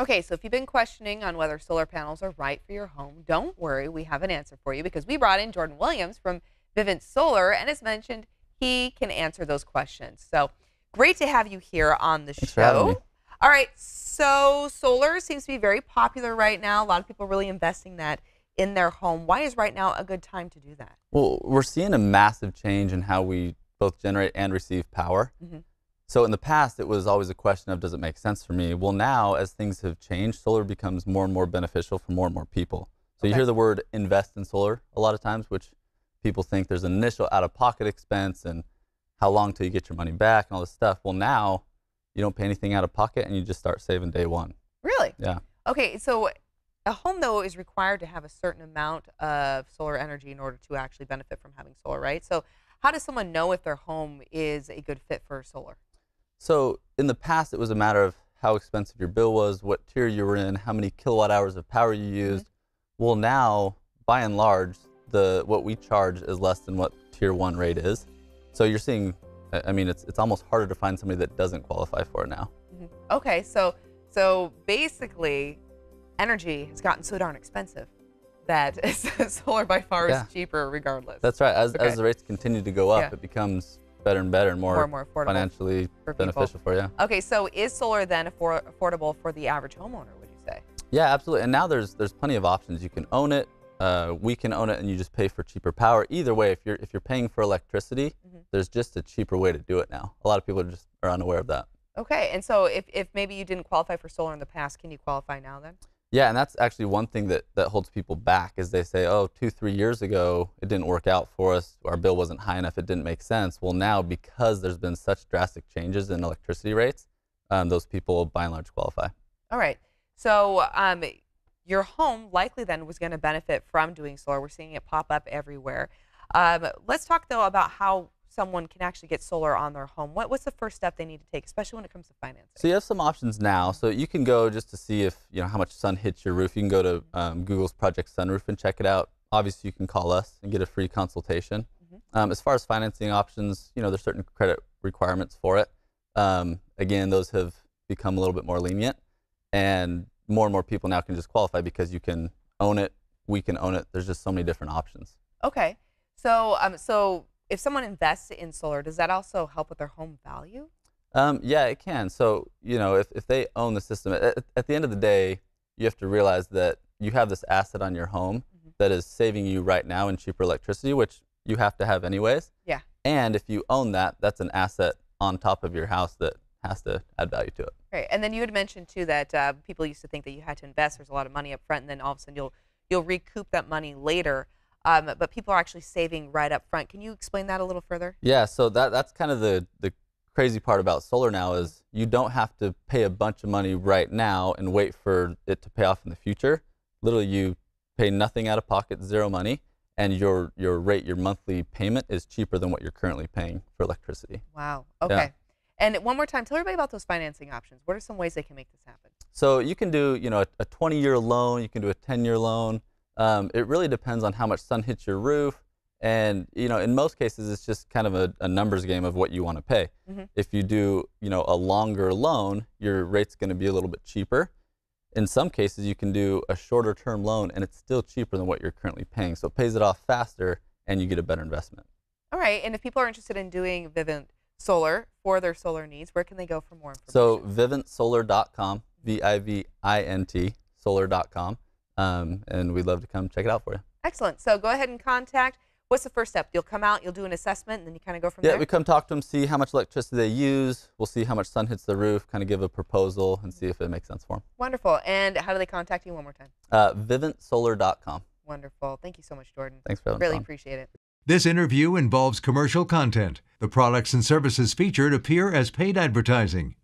Okay, so if you've been questioning on whether solar panels are right for your home, don't worry. We have an answer for you because we brought in Jordan Williams from Vivint Solar, and as mentioned, he can answer those questions. So great to have you here on the Thanks for having me. show. All right, so solar seems to be very popular right now. A lot of people really investing that in their home. Why is right now a good time to do that? Well, we're seeing a massive change in how we both generate and receive power. Mhm. So in the past, it was always a question of, does it make sense for me? Well, now, as things have changed, solar becomes more and more beneficial for more and more people. So you Okay. hear the word invest in solar a lot of times, which people think there's an initial out-of-pocket expense and how long till you get your money back and all this stuff. Well, now you don't pay anything out of pocket and you just start saving day one. Really? Yeah. Okay, so a home, though, is required to have a certain amount of solar energy in order to actually benefit from having solar, right? So how does someone know if their home is a good fit for solar? So in the past, it was a matter of how expensive your bill was, what tier you were in, how many kilowatt hours of power you used. Well, now, by and large, what we charge is less than what tier 1 rate is. So you're seeing, I mean, it's almost harder to find somebody that doesn't qualify for it now. Okay, so basically, energy has gotten so darn expensive that solar by far is Yeah. cheaper regardless. That's right. As Okay. the rates continue to go up, Yeah. it becomes better and better and More more, and more affordable financially for people. beneficial for you. Okay, so is solar then affordable for the average homeowner, would you say? Yeah, absolutely. And now there's plenty of options. You can own it. We can own it, and you just pay for cheaper power. Either way, if you're paying for electricity, there's just a cheaper way to do it now. A lot of people are unaware of that. Okay, and so if maybe you didn't qualify for solar in the past, can you qualify now then? Yeah, and that's actually one thing that holds people back is they say, oh, 2-3 years ago, it didn't work out for us. Our bill wasn't high enough. It didn't make sense. Well, now, because there's been such drastic changes in electricity rates, those people, by and large, qualify. All right, so your home likely then was going to benefit from doing solar. We're seeing it pop up everywhere. Let's talk, though, about how someone can actually get solar on their home. What's the first step they need to take, especially when it comes to financing? So you have some options now. So you can go just to see if how much sun hits your roof. You can go to Google's Project Sunroof and check it out. Obviously, you can call us and get a free consultation. As far as financing options, there's certain credit requirements for it. Again, those have become a little bit more lenient, and more people now can just qualify because you can own it. We can own it. There's just so many different options. Okay, so if someone invests in solar, does that also help with their home value? Yeah, it can. So, if they own the system, at the end of the day, you have to realize that you have this asset on your home that is saving you right now in cheaper electricity, which you have to have anyways. Yeah. And if you own that, that's an asset on top of your house that has to add value to it. Right, and then you had mentioned too that people used to think that you had to invest. There's a lot of money up front, and then all of a sudden you'll recoup that money later. But people are actually saving right up front. Can you explain that a little further? Yeah, so that's kind of the crazy part about solar now is you don't have to pay a bunch of money right now and wait for it to pay off in the future. Literally, you pay nothing out of pocket, zero money, and your monthly payment is cheaper than what you're currently paying for electricity. Wow. Okay. Yeah. And one more time, tell everybody about those financing options. What are some ways they can make this happen? So you can do a 20-year loan, you can do a 10-year loan. It really depends on how much sun hits your roof. And, in most cases, it's just kind of a numbers game of what you want to pay. If you do, a longer loan, your rate's going to be a little bit cheaper. In some cases, you can do a shorter term loan, and it's still cheaper than what you're currently paying. So it pays it off faster, and you get a better investment. All right. And if people are interested in doing Vivint Solar for their solar needs, where can they go for more information? So vivintsolar.com, VIVINT, solar.com. And we'd love to come check it out for you. Excellent. So go ahead and contact. What's the first step? You'll come out, you'll do an assessment, and then you kind of go from Yeah, there? we come talk to them, see how much electricity they use. We'll see how much sun hits the roof, kind of give a proposal and see if it makes sense for them. Wonderful. And how do they contact you one more time? Vivintsolar.com. Wonderful. Thank you so much, Jordan. Thanks for having Really me on. appreciate it. This interview involves commercial content. The products and services featured appear as paid advertising.